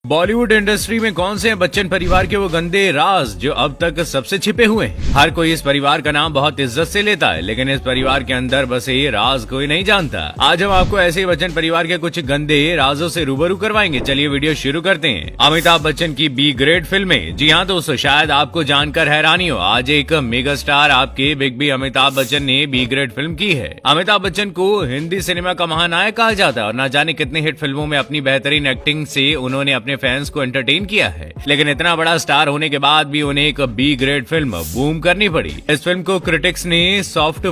Bollywood industry में कौन से हैं बच्चन परिवार के वो गंदे राज जो अब तक सबसे छिपे हुए हैं। हर कोई इस परिवार का नाम बहुत इज्जत से लेता है, लेकिन इस परिवार के अंदर बसे ये राज कोई नहीं जानता। आज हम आपको ऐसे ही बच्चन परिवार के कुछ गंदे राजों से रूबरू करवाएंगे। चलिए वीडियो शुरू करते हैं। अमिताभ बच्चन की बी ग्रेड फिल्में। जी हाँ दोस्तों, शायद आपको जानकर हैरानी हो, आज एक मेगा स्टार आपके बिग बी अमिताभ बच्चन ने बी ग्रेड फिल्म की है। अमिताभ बच्चन को हिंदी सिनेमा का महानायक कहा जाता है और न जाने कितने हिट फिल्मों में अपनी बेहतरीन एक्टिंग से उन्होंने अपने फैंस को एंटरटेन किया है, लेकिन इतना बड़ा स्टार होने के बाद भी उन्हें एक बी ग्रेड फिल्म बूम करनी पड़ी। इस फिल्म को क्रिटिक्स ने सॉफ्ट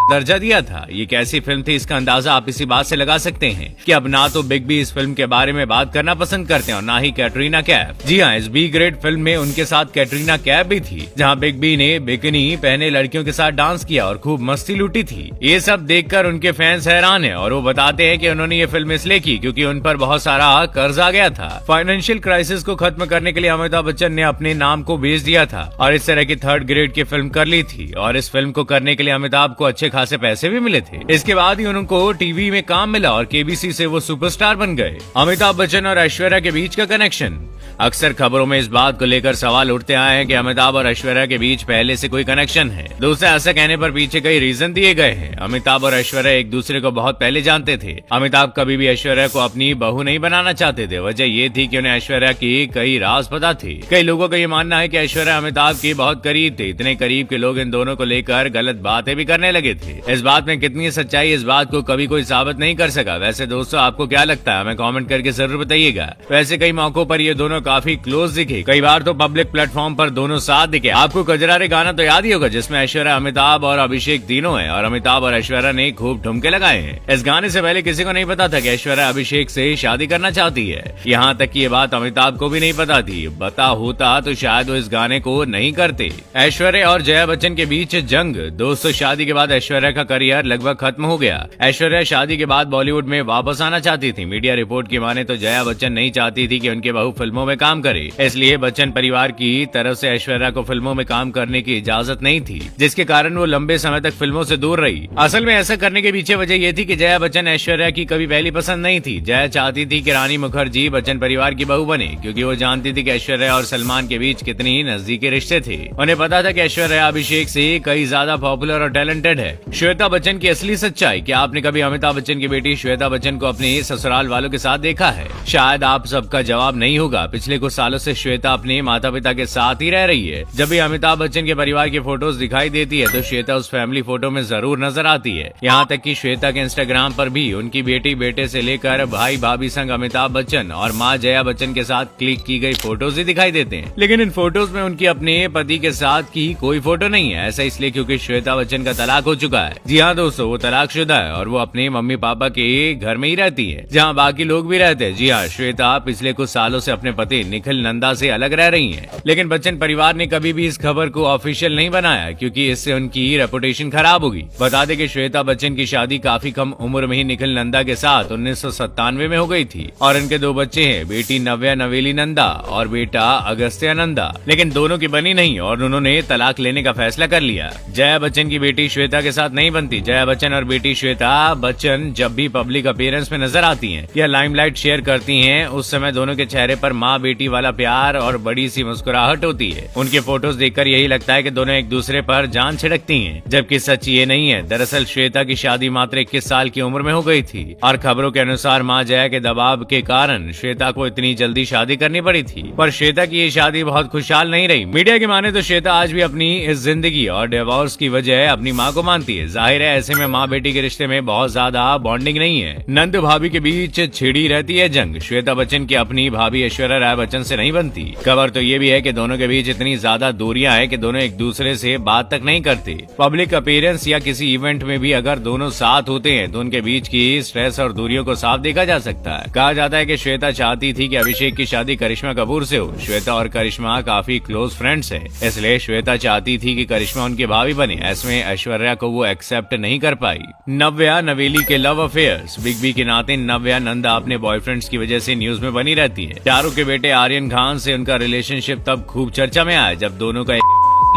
दर्जा दिया था। ये कैसी फिल्म थी, इसका अंदाजा आप इसी बात से लगा सकते हैं कि अब ना तो बिग बी इस फिल्म के बारे में बात करना पसंद करते हैं और ना ही कैटरीना कैफ। जी हाँ, इस बी ग्रेड फिल्म में उनके साथ कैटरीना कैफ भी थी, जहाँ बिग बी ने बिकिनी पहने लड़कियों के साथ डांस किया और खूब मस्ती लूटी थी। ये सब देखकर उनके फैंस हैरान हैं और वो बताते हैं कि उन्होंने ये फिल्म इसलिए की क्योंकि उन पर बहुत सारा कर्ज आ गया था। फाइनेंशियल क्राइसिस को खत्म करने के लिए अमिताभ बच्चन ने अपने नाम को बेच दिया था और इस तरह की थर्ड ग्रेड की फिल्म कर ली थी और इस फिल्म को करने के लिए अमिताभ को अच्छे खासे पैसे भी मिले थे। इसके बाद ही उनको टीवी में काम मिला और केबीसी से वो सुपरस्टार बन गए। अमिताभ बच्चन और ऐश्वर्या के बीच का कनेक्शन। अक्सर खबरों में इस बात को लेकर सवाल उठते आए हैं कि अमिताभ और ऐश्वर्या के बीच पहले से कोई कनेक्शन है। दोस्तों, ऐसा कहने पर पीछे कई रीजन दिए गए हैं। अमिताभ और ऐश्वर्या एक दूसरे को बहुत पहले जानते थे। अमिताभ कभी भी ऐश्वर्या को अपनी बहू नहीं बनाना चाहते थे। वजह ये थी कि उन्हें ऐश्वर्या की कई राज पता थे। कई लोगों का ये मानना है कि ऐश्वर्या अमिताभ के बहुत करीब थे, इतने करीब के लोग इन दोनों को लेकर गलत बातें भी करने लगे थे। इस बात में कितनी सच्चाई, इस बात को कभी कोई साबित नहीं कर सका। वैसे दोस्तों, आपको क्या लगता है, हमें कमेंट करके जरूर बताइएगा। वैसे कई मौकों पर ये दोनों काफी क्लोज दिखे, कई बार तो पब्लिक प्लेटफॉर्म पर दोनों साथ दिखे। आपको कजरारे गाना तो याद ही होगा जिसमें ऐश्वर्या, अमिताभ और अभिषेक तीनों हैं और अमिताभ और ऐश्वर्या ने खूब ठुमके लगाए हैं। इस गाने से पहले किसी को नहीं पता था कि ऐश्वर्या अभिषेक से शादी करना चाहती है। यहाँ तक कि ये बात अमिताभ को भी नहीं पता थी। पता होता तो शायद वो इस गाने को नहीं करते। ऐश्वर्या और जया बच्चन के बीच जंग। दोस्तों, शादी के बाद ऐश्वर्या का करियर लगभग खत्म हो गया। ऐश्वर्या शादी के बाद बॉलीवुड में वापस आना चाहती थी। मीडिया रिपोर्ट की माने तो जया बच्चन नहीं चाहती थी कि उनके बहू फिल्मों में काम करे, इसलिए बच्चन परिवार की तरफ से ऐश्वर्या को फिल्मों में काम करने की इजाजत नहीं थी, जिसके कारण वो लंबे समय तक फिल्मों से दूर रही। असल में ऐसा करने के पीछे वजह ये थी कि जया बच्चन ऐश्वर्या की कभी पहली पसंद नहीं थी। जया चाहती थी कि रानी मुखर्जी बच्चन परिवार की बहू बने, क्योंकि वो जानती थी कि ऐश्वर्या और सलमान के बीच कितनी ही नजदीकी रिश्ते थे। उन्हें पता था कि ऐश्वर्या अभिषेक से कई ज्यादा पॉपुलर और टैलेंटेड है। श्वेता बच्चन की असली सच्चाई। क्या आपने कभी अमिताभ बच्चन की बेटी श्वेता बच्चन को अपने ससुराल वालों के साथ देखा है? शायद आप सबका जवाब नहीं होगा। पिछले कुछ सालों से श्वेता अपने माता पिता के साथ ही रह रही है। जब भी अमिताभ बच्चन के परिवार की फोटोज दिखाई देती है तो श्वेता उस फैमिली फोटो में जरूर नजर आती है। यहाँ तक कि श्वेता के इंस्टाग्राम पर भी उनकी बेटी, बेटे से लेकर भाई भाभी संग अमिताभ बच्चन और माँ जया बच्चन के साथ क्लिक की गई फोटोज ही दिखाई देते हैं। लेकिन इन फोटोज में उनकी अपने पति के साथ की कोई फोटो नहीं है। ऐसा इसलिए क्योंकि श्वेता बच्चन का तलाक हो चुका है। जी हाँ दोस्तों, वो तलाकशुदा है और वो अपने मम्मी पापा के घर में ही रहती है, जहाँ बाकी लोग भी रहते हैं। जी हाँ, श्वेता पिछले कुछ सालों से अपने पति निखिल नंदा से अलग रह रही हैं। लेकिन बच्चन परिवार ने कभी भी इस खबर को ऑफिशियल नहीं बनाया, क्योंकि इससे उनकी रेपुटेशन खराब होगी। बता दें कि श्वेता बच्चन की शादी काफी कम उम्र में ही निखिल नंदा के साथ 1997 में हो गई थी और इनके दो बच्चे हैं, बेटी नव्या नवेली नंदा और बेटा अगस्त्य नंदा। लेकिन दोनों की बनी नहीं और उन्होंने तलाक लेने का फैसला कर लिया। जया बच्चन की बेटी श्वेता के साथ नहीं बनती। जया बच्चन और बेटी श्वेता बच्चन जब भी पब्लिक अपीयरेंस में नजर आती हैं या लाइमलाइट शेयर करती हैं, उस समय दोनों के चेहरे पर माँ बेटी वाला प्यार और बड़ी सी मुस्कुराहट होती है। उनके फोटोज देखकर यही लगता है कि दोनों एक दूसरे पर जान छिड़कती हैं, जबकि सच ये नहीं है। दरअसल श्वेता की शादी मात्र 21 साल की उम्र में हो गई थी और खबरों के अनुसार माँ जया के दबाव के कारण श्वेता को इतनी जल्दी शादी करनी पड़ी थी। पर श्वेता की ये शादी बहुत खुशहाल नहीं रही। मीडिया की माने तो श्वेता आज भी अपनी इस जिंदगी और डिवोर्स की वजह अपनी माँ को मानती है। जाहिर है ऐसे में माँ बेटी के रिश्ते में बहुत ज्यादा बॉन्डिंग नहीं है। नंद भाभी के बीच छिड़ी रहती है जंग। श्वेता बच्चन की अपनी भाभी ऐश्वर्या राय बच्चन से नहीं बनती। खबर तो ये भी है कि दोनों के बीच इतनी ज्यादा दूरियां हैं कि दोनों एक दूसरे से बात तक नहीं करते। पब्लिक अपीयरेंस या किसी इवेंट में भी अगर दोनों साथ होते हैं तो उनके बीच की स्ट्रेस और दूरियों को साफ देखा जा सकता है। कहा जाता है कि श्वेता चाहती थी कि अभिषेक की शादी करिश्मा कपूर से हो। श्वेता और करिश्मा काफी क्लोज फ्रेंड्स हैं, इसलिए श्वेता चाहती थी कि करिश्मा उनकी भाभी बने। ऐसे ऐश्वर्या को वो एक्सेप्ट नहीं कर पाई। नव्या नवेली के लव अफेयर्स। बिग बी के नाते नव्या नंदा अपने बॉयफ्रेंड्स की वजह से न्यूज में बनी रहती है। शाहरुख के बेटे आर्यन खान से उनका रिलेशनशिप तब खूब चर्चा में आया जब दोनों का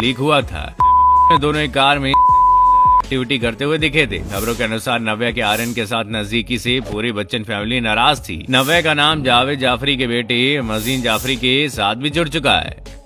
लीक हुआ था। दोनों एक कार में एक्टिविटी करते हुए दिखे थे। खबरों के अनुसार नव्या के आर्यन के साथ नजदीकी से पूरी बच्चन फैमिली नाराज थी। नव्या का नाम जावेद जाफरी के बेटे मजीन जाफरी के साथ भी जुड़ चुका है।